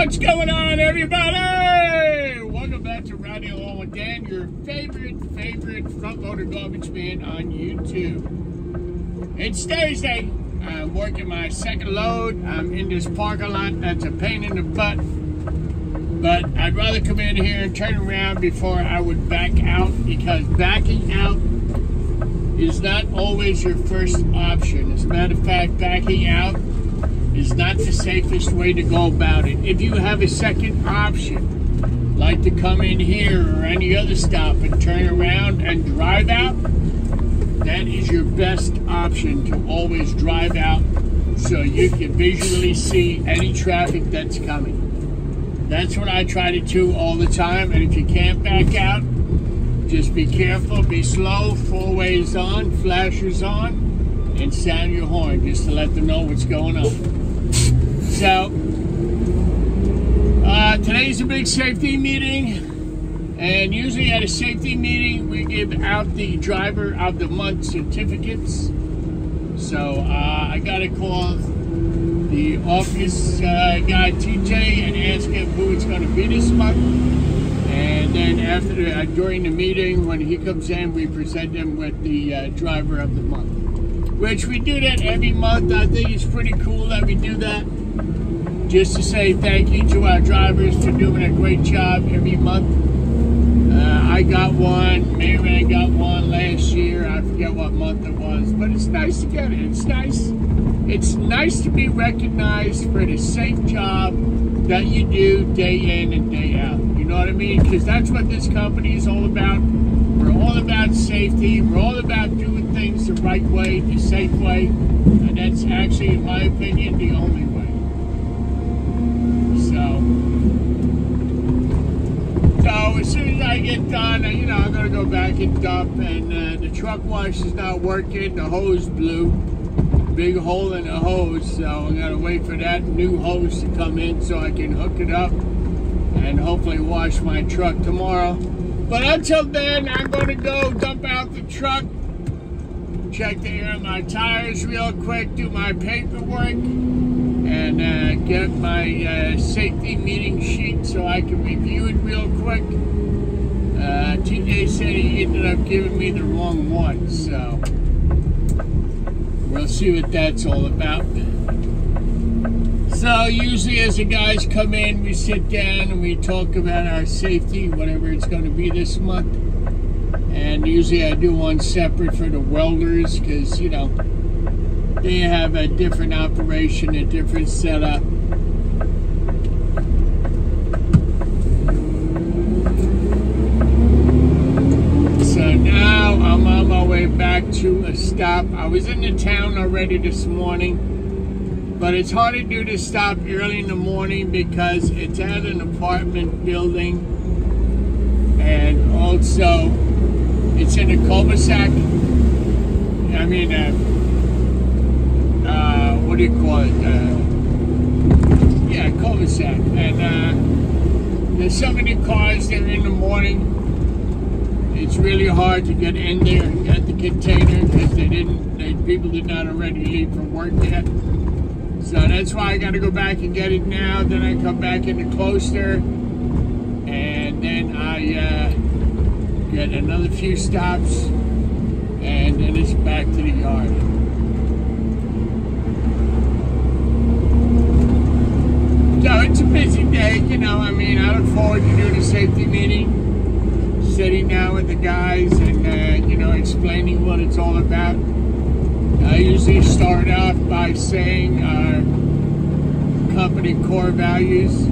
What's going on, everybody? Welcome back to Rowdy Along with Dan, your favorite front loader garbage man on YouTube. It's Thursday. I'm working my second load. I'm in this parking lot. That's a pain in the butt. But I'd rather come in here and turn around before I would back out, because backing out is not always your first option. As a matter of fact, backing out is not the safest way to go about it. If you have a second option, like to come in here or any other stop and turn around and drive out, that is your best option, to always drive out so you can visually see any traffic that's coming. That's what I try to do all the time. And if you can't back out, just be careful, be slow, four ways on, flashers on, and sound your horn just to let them know what's going on. So, today's a big safety meeting, and usually at a safety meeting we give out the Driver of the Month certificates. So I got to call the office guy TJ and ask him who it's going to be this month. And then after, during the meeting, when he comes in, we present him with the Driver of the Month, which we do that every month. I think it's pretty cool that we do that, just to say thank you to our drivers for doing a great job every month. I got one, Mary got one last year. I forget what month it was, but it's nice to get it. It's nice to be recognized for the safe job that you do day in and day out. You know what I mean? Because that's what this company is all about. We're all about safety. We're all about doing things the right way, the safe way. And that's actually, in my opinion, the only way. So as soon as I get done, you know, I'm going to go back and dump. And the truck wash is not working. The hose blew. Big hole in the hose. So I'm going to wait for that new hose to come in so I can hook it up and hopefully wash my truck tomorrow. But until then, I'm going to go dump out the truck, check the air on my tires real quick, do my paperwork, and get my safety meeting sheet so I can review it real quick. TJ said he ended up giving me the wrong one, so we'll see what that's all about. So usually as the guys come in, we sit down and we talk about our safety, whatever it's going to be this month. And usually I do one separate for the welders, because, you know, they have a different operation, a different setup. So now I'm on my way back to a stop. I was in the town already this morning, but it's hard to do this stop early in the morning because it's at an apartment building, and also it's in a cul-de-sac. I mean, what do you call it? Yeah, cul-de-sac. And there's so many cars there in the morning. It's really hard to get in there and get the container because people did not already leave for work yet. So that's why I got to go back and get it now. Then I come back into Closter, and then I get another few stops, and then it's back to the yard. So it's a busy day, you know. I mean, I look forward to doing a safety meeting, sitting down with the guys and, you know, explaining what it's all about. I usually start off by saying our company core values,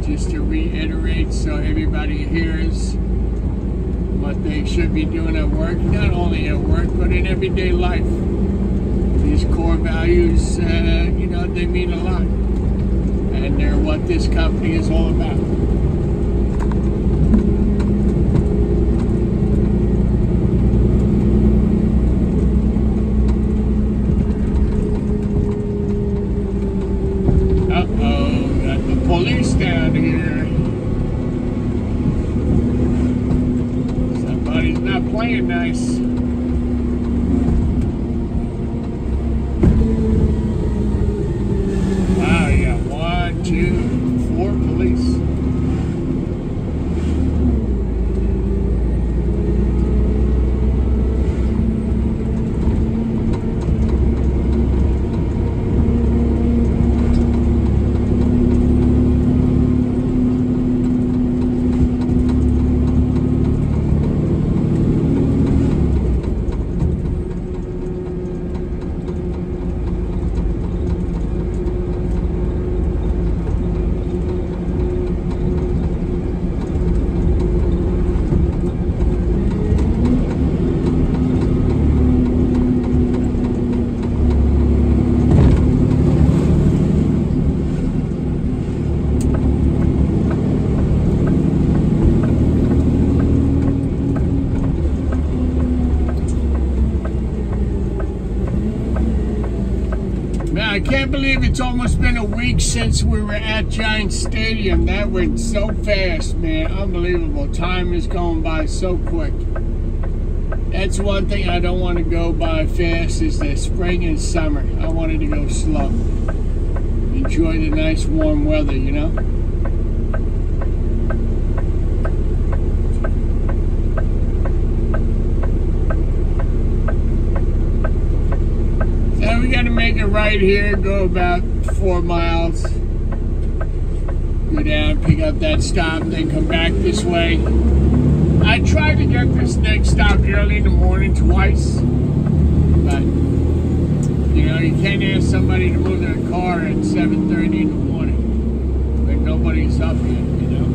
just to reiterate so everybody hears what they should be doing at work, not only at work, but in everyday life. These core values, you know, they mean a lot. And they're what this company is all about. Uh-oh, got the police down here. Somebody's not playing nice. Wow, you got 1, 2, I can't believe it's almost been a week since we were at Giant Stadium. That went so fast, man. Unbelievable. Time is going by so quick. That's one thing I don't want to go by fast is the spring and summer. I wanted to go slow. Enjoy the nice warm weather, you know? So we got to make it right here, go about 4 miles. Go down, pick up that stop, then come back this way. I tried to get this next stop early in the morning twice, but you know, you can't ask somebody to move their car at 7:30 in the morning when nobody's up yet, you know.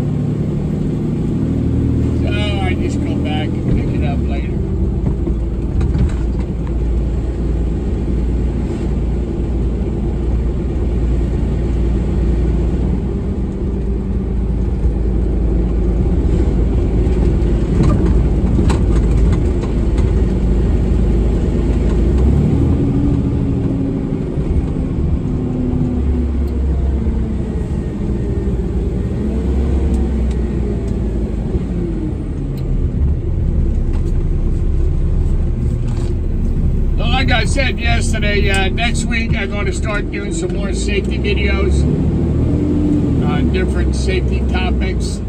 So I just go back and pick it up later. Like I said yesterday, next week I'm going to start doing some more safety videos on different safety topics.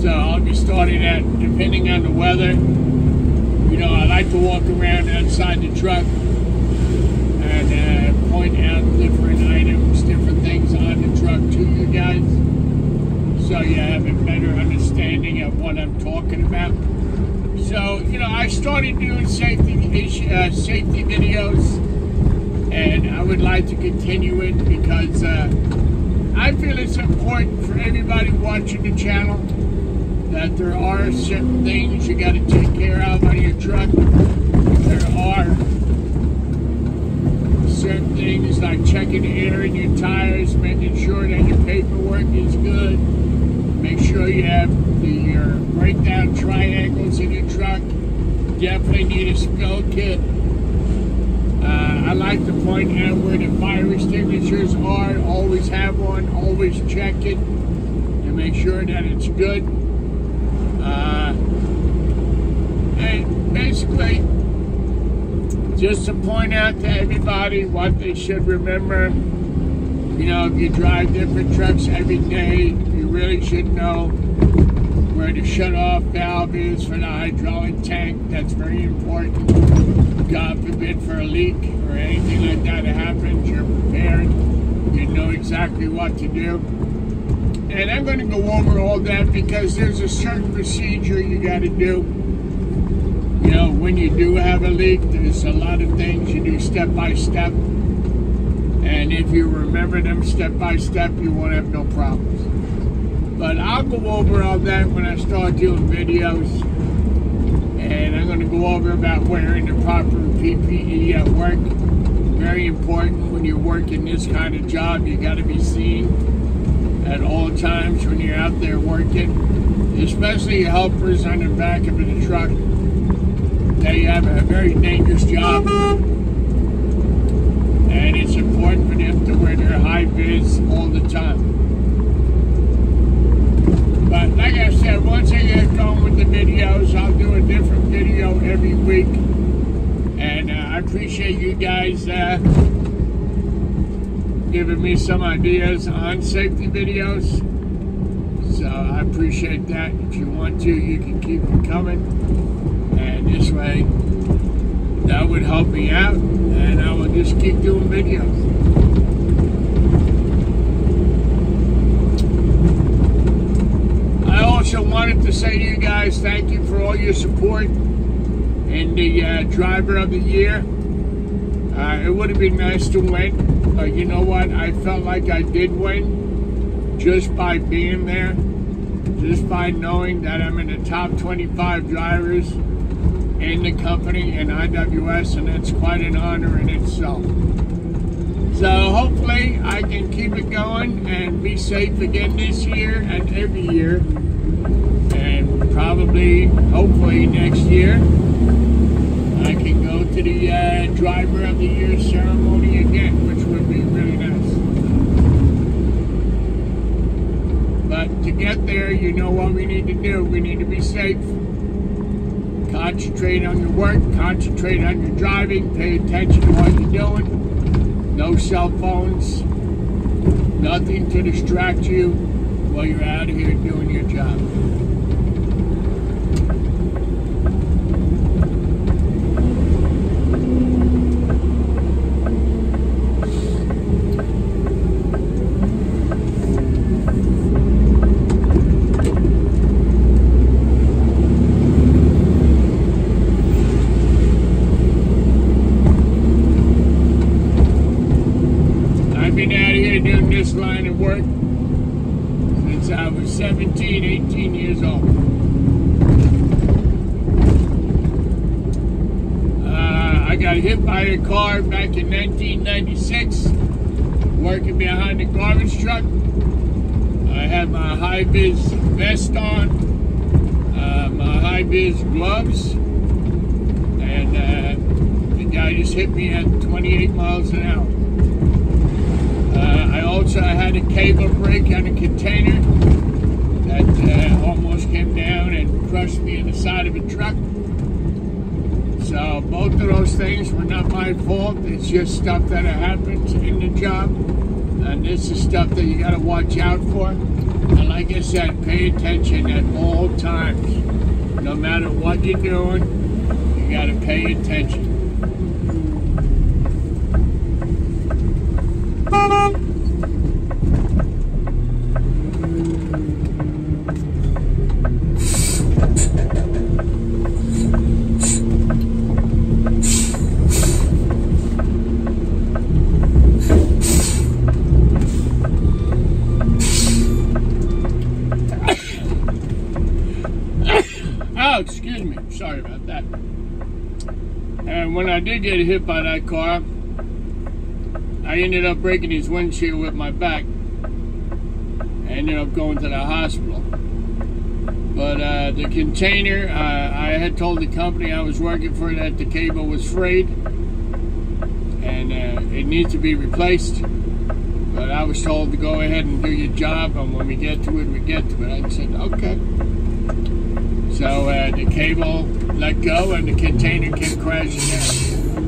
So I'll be starting that depending on the weather. You know, I like to walk around outside the truck and point out different items, different things on the truck to you guys, so you have a better understanding of what I'm talking about. So, you know, I started doing safety videos, and I would like to continue it because I feel it's important for everybody watching the channel that there are certain things you got to take care of on your truck. There are certain things like checking the air in your tires, making sure that your paperwork is good, make sure you have your breakdown triangles in your truck. Definitely need a spill kit. I like to point out where the fire extinguishers are. Always have one. Always check it and make sure that it's good. And basically, just to point out to everybody what they should remember. You know, if you drive different trucks every day, you really should know where the shut-off valve is for the hydraulic tank. That's very important. God forbid for a leak or anything like that happens, you're prepared. You know exactly what to do. And I'm going to go over all that because there's a certain procedure you got to do. You know, when you do have a leak, there's a lot of things you do step by step. And if you remember them step by step, you won't have no problems. But I'll go over all that when I start doing videos. And I'm going to go over about wearing the proper PPE at work. Very important when you're working this kind of job. You got to be seen at all times when you're out there working. Especially helpers on the back of the truck. They have a very dangerous job. And it's important for them to wear their high vis all the time. But like I said, once I get going with the videos, I'll do a different video every week. And I appreciate you guys giving me some ideas on safety videos. So I appreciate that. If you want to, you can keep them coming. And this way, that would help me out. And I will just keep doing videos. I also wanted to say to you guys, thank you for all your support in the Driver of the Year. It would have been nice to win, but you know what? I felt like I did win just by being there, just by knowing that I'm in the top 25 drivers in the company in IWS, and that's quite an honor in itself. So hopefully I can keep it going and be safe again this year and every year. And probably, hopefully next year, I can go to the Driver of the Year ceremony get there, you know what we need to do. We need to be safe. Concentrate on your work, concentrate on your driving, pay attention to what you're doing. No cell phones, nothing to distract you while you're out here doing your job. Doing this line of work since I was 17, 18 years old. I got hit by a car back in 1996, working behind a garbage truck. I had my high-vis vest on, my high-vis gloves, and the guy just hit me at 28 miles an hour. I also had a cable break on a container that almost came down and crushed me in the side of a truck. So both of those things were not my fault. It's just stuff that happens in the job. And this is stuff that you got to watch out for. And like I said, pay attention at all times. No matter what you're doing, you got to pay attention. Oh, excuse me. Sorry about that. And when I did get hit by that car, I ended up breaking his windshield with my back. I ended up going to the hospital. But the container, I had told the company I was working for that the cable was frayed and it needs to be replaced. But I was told to go ahead and do your job, and when we get to it, we get to it. I said, okay. So the cable let go and the container came crashing down.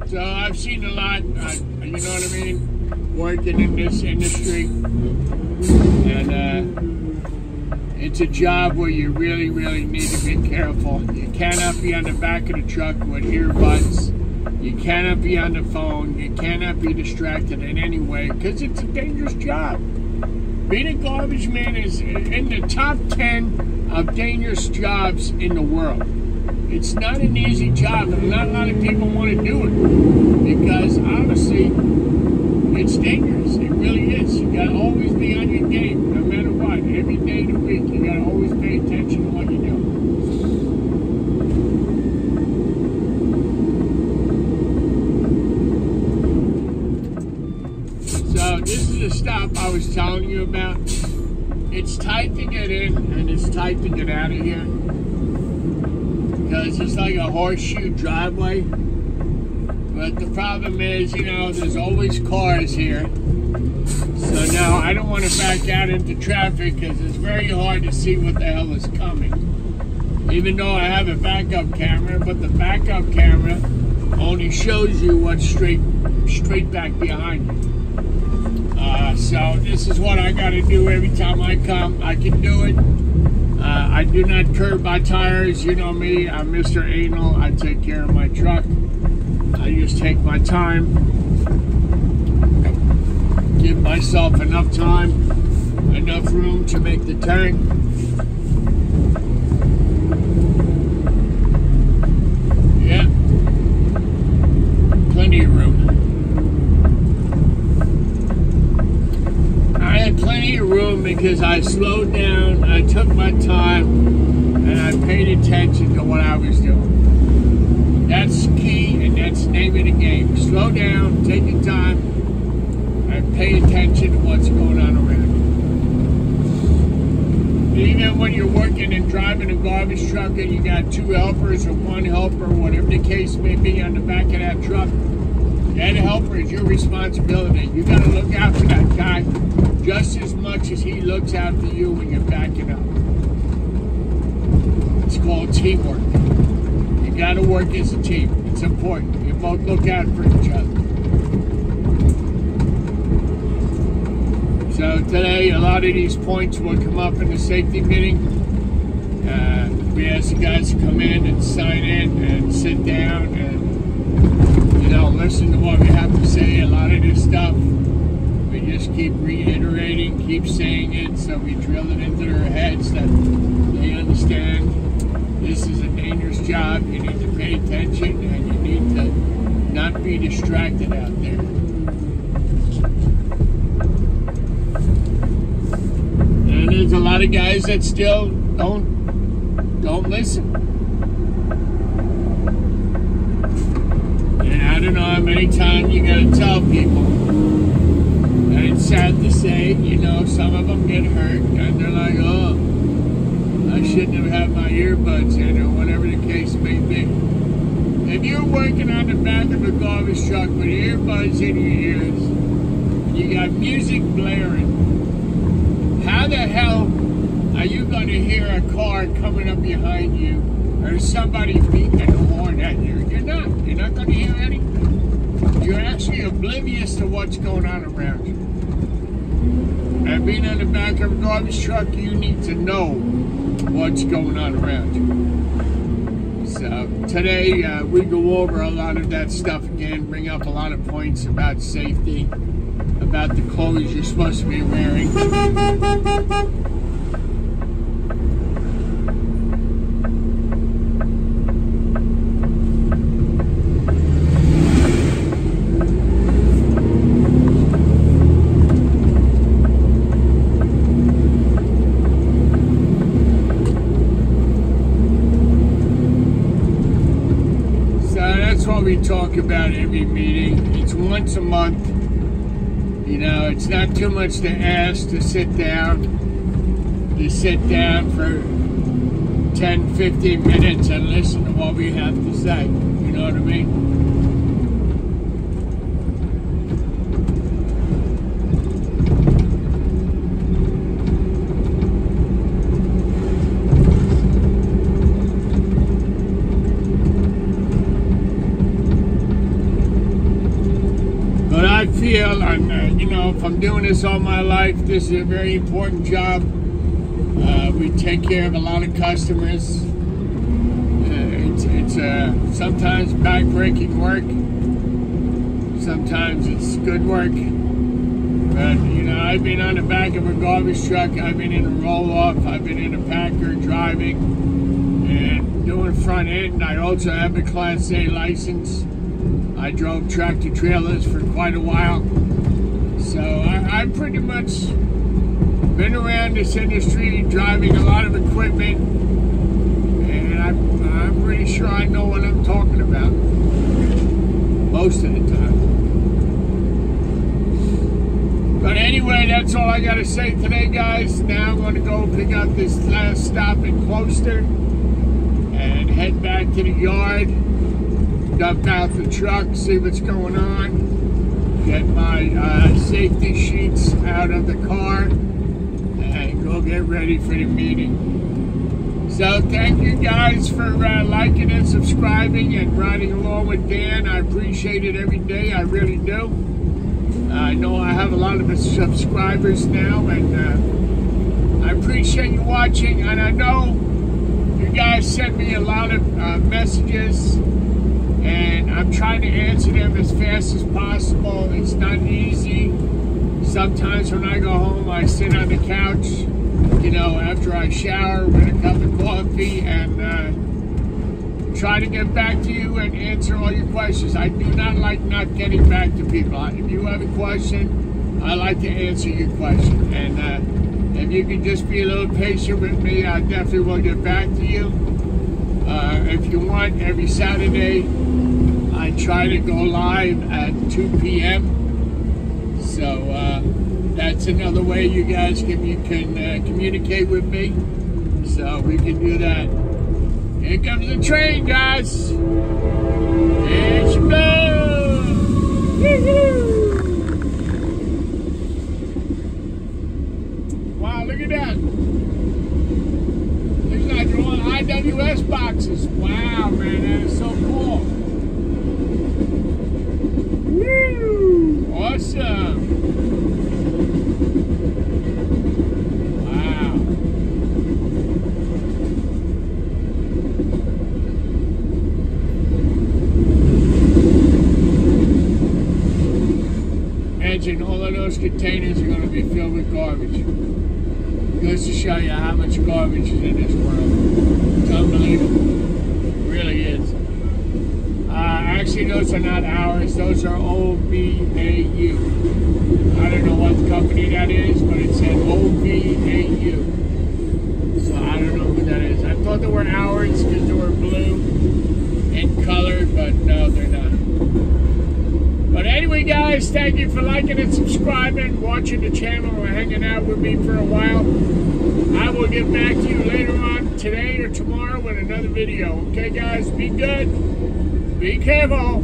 So I've seen a lot, you know what I mean, working in this industry. And it's a job where you really, really need to be careful. You cannot be on the back of the truck with earbuds. You cannot be on the phone. You cannot be distracted in any way because it's a dangerous job. Being a garbage man is in the top 10 of dangerous jobs in the world. It's not an easy job, and not a lot of people want to do it because, honestly, it's dangerous. It really is. You got to always be on your game, no matter what. Every day of the week, you got to always pay attention to what you do. So this is the stop I was telling you about. It's tight to get in and it's tight to get out of here because it's like a horseshoe driveway. But the problem is, you know, there's always cars here. So now I don't want to back out into traffic because it's very hard to see what the hell is coming. Even though I have a backup camera, but the backup camera only shows you what's straight back behind you. So this is what I got to do every time I come. I can do it. I do not curb my tires. You know me. I'm Mr. Anal. I take care of my truck. I just take my time. Give myself enough time, enough room to make the turn. Yeah. Plenty of room. Plenty of room because I slowed down, I took my time, and I paid attention to what I was doing. That's key, and that's the name of the game. Slow down, take your time, and pay attention to what's going on around you. Even when you're working and driving a garbage truck and you got two helpers or one helper, whatever the case may be on the back of that truck, you That helper is your responsibility. You got to look out for that guy just as much as he looks out for you when you're backing up. It's called teamwork. You got to work as a team. It's important. You both look out for each other. So today, a lot of these points will come up in the safety meeting. We ask the guys to come in and sign in and sit down and, you know, listen to what we have to say. A lot of this stuff, we just keep reiterating, keep saying it, so we drill it into their heads that they understand this is a dangerous job. You need to pay attention and you need to not be distracted out there. And there's a lot of guys that still don't listen. And I don't know how many times you gotta tell people. And it's sad to say, you know, some of them get hurt and they're like, oh, I shouldn't have had my earbuds in, or whatever the case may be. If you're working on the back of a garbage truck with earbuds in your ears, and you got music blaring, how the hell are you going to hear a car coming up behind you or somebody beeping a horn at you? You're not. You're not going to hear anything. You're actually oblivious to what's going on around you. And being on the back of a garbage truck, you need to know what's going on around you. So today we go over a lot of that stuff again, bring up a lot of points about safety, about the clothes you're supposed to be wearing. We talk about every meeting. It's once a month. You know, it's not too much to ask to sit down. To sit down for 10, 15 minutes and listen to what we have to say. You know what I mean? I feel, you know, if I'm doing this all my life, this is a very important job. We take care of a lot of customers. It's sometimes back-breaking work. Sometimes it's good work. But, you know, I've been on the back of a garbage truck. I've been in a roll-off. I've been in a packer driving and doing front end. I also have a Class A license. I drove tractor trailers for quite a while, so I've pretty much been around this industry driving a lot of equipment, and I'm pretty sure I know what I'm talking about most of the time. But anyway, that's all I got to say today, guys. Now I'm going to go pick up this last stop in Closter and head back to the yard. Dump out the truck, see what's going on, get my safety sheets out of the car, and go get ready for the meeting. So thank you guys for liking and subscribing and riding along with Dan. I appreciate it every day, I really do. I know I have a lot of subscribers now, and I appreciate you watching, and I know you guys send me a lot of messages, and I'm trying to answer them as fast as possible. It's not easy. Sometimes when I go home, I sit on the couch, you know, after I shower with a cup of coffee and try to get back to you and answer all your questions. I do not like not getting back to people. If you have a question, I like to answer your question. And if you can just be a little patient with me, I definitely will get back to you. If you want, every Saturday, I try to go live at 2 p.m. So that's another way you guys can communicate with me. So we can do that. Here comes the train, guys. Here she blows. Wow, look at that. Looks like they're all IWS boxes. Wow, man, that is so cool. Woo! Awesome. Wow. Imagine all of those containers are going to be filled with garbage. Goes to show you how much garbage is in this world. It's unbelievable. It really is. Actually, those are not ours. Those are OVAU. I don't know what company that is, but it said OVAU. So I don't know who that is. I thought they were ours because they were blue and colored, but no, they're not. But anyway, guys, thank you for liking and subscribing, watching the channel, or hanging out with me for a while. I will get back to you later on today or tomorrow with another video. Okay, guys? Be good, be careful,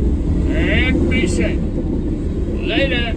and be safe. Later.